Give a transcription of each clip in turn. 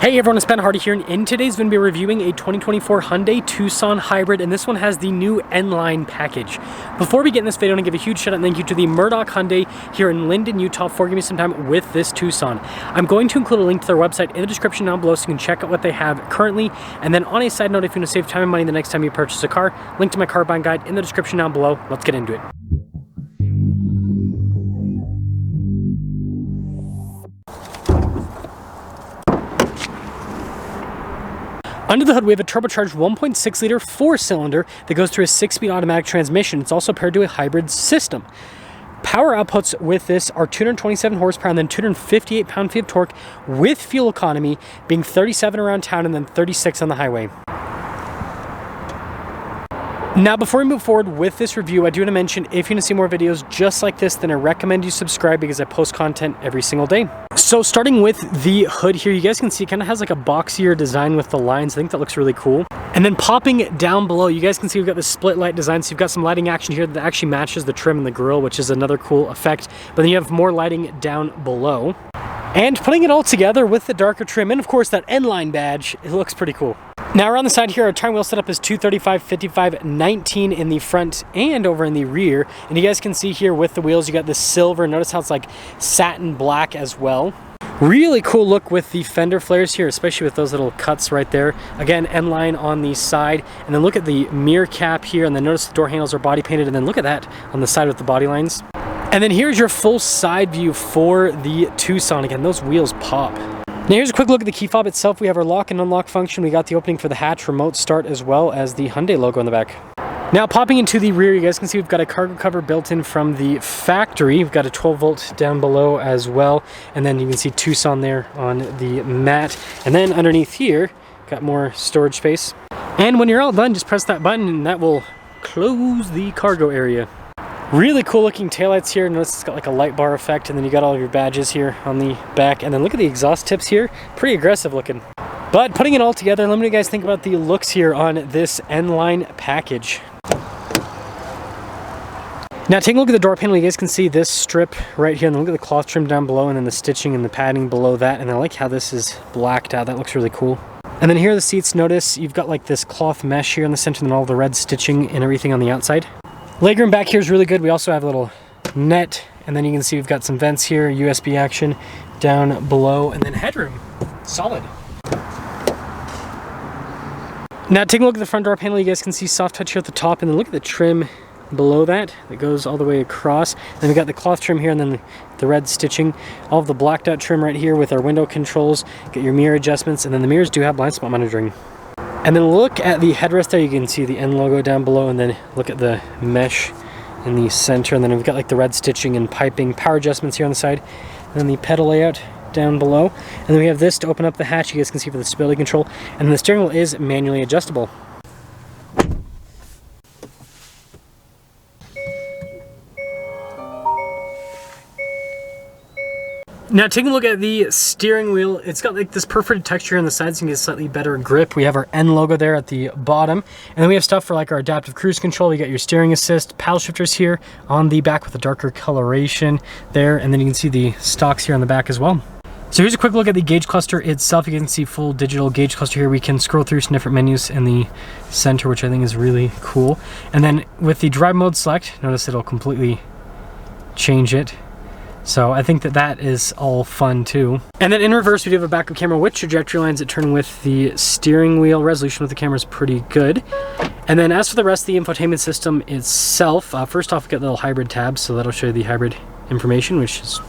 Hey everyone, it's Ben Hardy here, and in today's video, we're reviewing a 2024 Hyundai Tucson Hybrid, and this one has the new N-Line package. Before we get in this video, I want to give a huge shout out and thank you to the Murdoch Hyundai here in Linden, Utah for giving me some time with this Tucson. I'm going to include a link to their website in the description down below so you can check out what they have currently. And then on a side note, if you want to save time and money the next time you purchase a car, link to my car buying guide in the description down below. Let's get into it. Under the hood, we have a turbocharged 1.6-liter four-cylinder that goes through a 6-speed automatic transmission. It's also paired to a hybrid system. Power outputs with this are 227 horsepower and then 258 pound-feet of torque, with fuel economy being 37 around town and then 36 on the highway. Now, before we move forward with this review, I do want to mention, if you want to see more videos just like this, then I recommend you subscribe because I post content every single day. So starting with the hood here, you guys can see it kind of has like a boxier design with the lines. I think that looks really cool. And then popping down below, you guys can see we've got this split light design. So you've got some lighting action here that actually matches the trim and the grille, which is another cool effect. But then you have more lighting down below. And putting it all together with the darker trim and of course that N-Line badge, it looks pretty cool. Now around the side here, our tire wheel setup is 235, 55, 19 in the front and over in the rear. And you guys can see here with the wheels, you got this silver. Notice how it's like satin black as well. Really cool look with the fender flares here, especially with those little cuts right there. Again, N-Line on the side. And then look at the mirror cap here, and then notice the door handles are body painted, and then look at that on the side with the body lines. And then here's your full side view for the Tucson. Again, those wheels pop. Now here's a quick look at the key fob itself. We have our lock and unlock function. We got the opening for the hatch, remote start, as well as the Hyundai logo on the back. Now popping into the rear, you guys can see we've got a cargo cover built in from the factory. We've got a 12 volt down below as well. And then you can see Tucson there on the mat. And then underneath here, got more storage space. And when you're all done, just press that button and that will close the cargo area. Really cool looking taillights here. Notice it's got like a light bar effect, and then you got all of your badges here on the back. And then look at the exhaust tips here. Pretty aggressive looking. But putting it all together, let me know what you guys think about the looks here on this N-Line package. Now taking a look at the door panel, you guys can see this strip right here, and then look at the cloth trim down below, and then the stitching and the padding below that. And I like how this is blacked out. That looks really cool. And then here are the seats. Notice you've got like this cloth mesh here in the center, and then all the red stitching and everything on the outside. Legroom back here is really good. We also have a little net, and then you can see we've got some vents here, USB action down below, and then headroom. Solid. Now taking a look at the front door panel, you guys can see soft touch here at the top, and then look at the trim below that goes all the way across. Then we got the cloth trim here, and then the red stitching. All of the blacked out trim right here with our window controls. Get your mirror adjustments, and then the mirrors do have blind spot monitoring. And then look at the headrest there. You can see the N logo down below, and then look at the mesh in the center. And then we've got like the red stitching and piping, power adjustments here on the side, and then the pedal layout down below. And then we have this to open up the hatch. You guys can see for the stability control. And then the steering wheel is manually adjustable. Now taking a look at the steering wheel, it's got like this perforated texture on the sides, so you can get a slightly better grip. We have our N logo there at the bottom, and then we have stuff for like our adaptive cruise control. We got your steering assist, paddle shifters here on the back with a darker coloration there, and then you can see the stocks here on the back as well. So here's a quick look at the gauge cluster itself. You can see full digital gauge cluster here. We can scroll through some different menus in the center, which I think is really cool. And then with the drive mode select, notice it'll completely change it. So I think that is all fun too. And then in reverse, we do have a backup camera with trajectory lines that turn with the steering wheel. Resolution with the camera is pretty good. And then as for the rest of the infotainment system itself, first off, we got the little hybrid tabs, so that'll show you the hybrid information, which is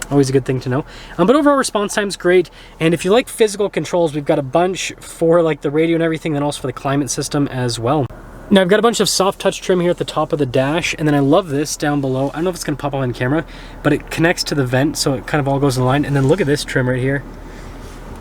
always a good thing to know. But overall response time's great. And if you like physical controls, we've got a bunch for like the radio and everything, then also for the climate system as well. Now I've got a bunch of soft touch trim here at the top of the dash, and then I love this down below. I don't know if it's going to pop up on camera, but it connects to the vent, so it kind of all goes in line. And then look at this trim right here.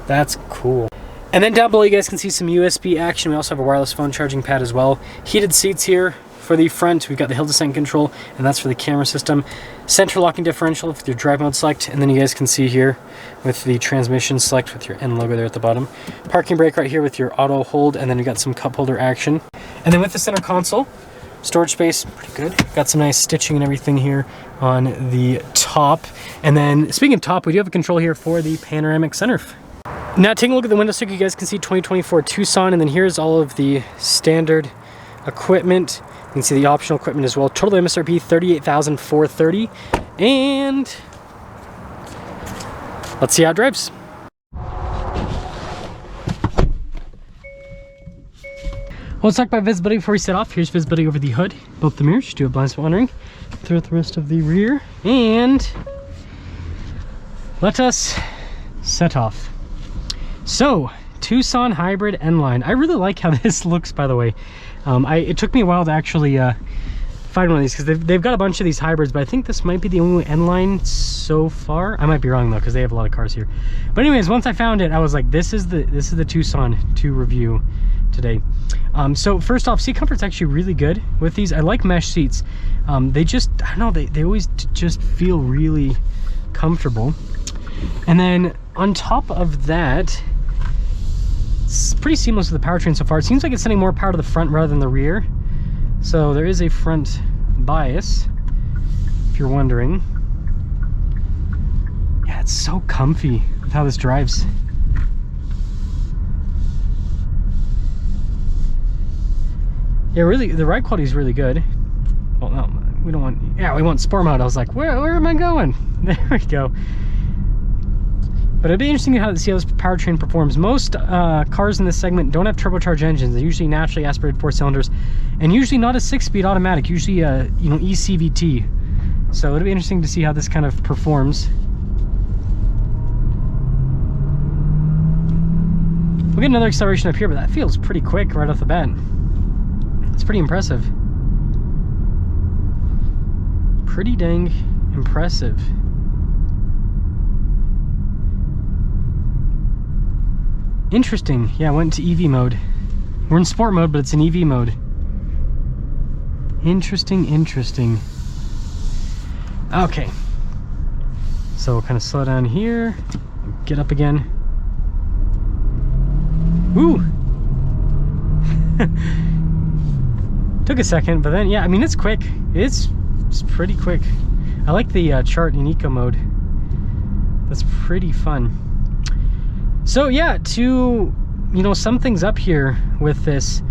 That's cool. And then down below you guys can see some USB action. We also have a wireless phone charging pad as well. Heated seats here. For the front, we've got the hill descent control, and that's for the camera system. Center locking differential with your drive mode select, and then you guys can see here with the transmission select with your N logo there at the bottom. Parking brake right here with your auto hold, and then you got some cup holder action. And then with the center console, storage space, pretty good. Got some nice stitching and everything here on the top. And then speaking of top, we do have a control here for the panoramic sunroof. Now taking a look at the window sticker, you guys can see 2024 Tucson, and then here's all of the standard equipment. You can see the optional equipment as well. Total MSRP $38,430, and let's see how it drives. Well, let's talk about visibility before we set off. Here's visibility over the hood, both the mirrors. Just do a blind spot monitoring throughout the rest of the rear, and let us set off. So, Tucson Hybrid N-Line. I really like how this looks, by the way. It took me a while to actually find one of these, because they've got a bunch of these hybrids, but I think this might be the only N-Line so far. I might be wrong though, because they have a lot of cars here. But anyways, once I found it, I was like, this is the Tucson to review today. So first off, seat comfort's actually really good with these. I like mesh seats. They just, I don't know, they always just feel really comfortable. And then on top of that, it's pretty seamless with the powertrain so far. It seems like it's sending more power to the front rather than the rear. So there is a front bias, if you're wondering. Yeah, it's so comfy with how this drives. Yeah, really, the ride quality is really good. Well, no, we don't want, yeah, we want sport mode. I was like, where am I going? There we go. But it'd be interesting to see how this powertrain performs. Most cars in this segment don't have turbocharged engines. They're usually naturally aspirated 4 cylinders, and usually not a 6-speed automatic. Usually, you know, ECVT. So it'll be interesting to see how this kind of performs. We'll get another acceleration up here, but that feels pretty quick right off the bat. It's pretty impressive. Pretty dang impressive. Interesting. Yeah, I went into EV mode. We're in sport mode, but it's in EV mode. Interesting. Okay. So we'll kind of slow down here. Get up again. Woo! Took a second, but then, yeah, I mean, it's quick. It's pretty quick. I like the chart in eco mode. That's pretty fun. So yeah, to, you know, sum things up here with this,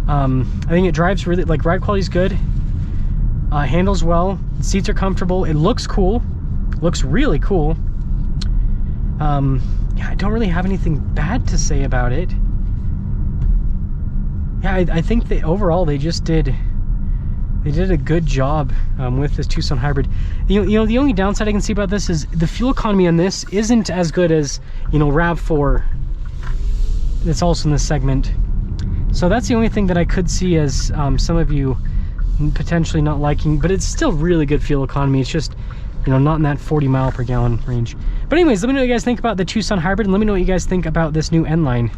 I think it drives really, like, ride quality is good, handles well, seats are comfortable, it looks cool, looks really cool. Yeah, I don't really have anything bad to say about it. Yeah, I think that overall they did a good job with this Tucson Hybrid. You know, the only downside I can see about this is the fuel economy on this isn't as good as, you know, RAV4 that's also in this segment. So that's the only thing that I could see as some of you potentially not liking, but it's still really good fuel economy. It's just, you know, not in that 40 mile per gallon range. But anyways, let me know what you guys think about the Tucson Hybrid, and let me know what you guys think about this new N-Line.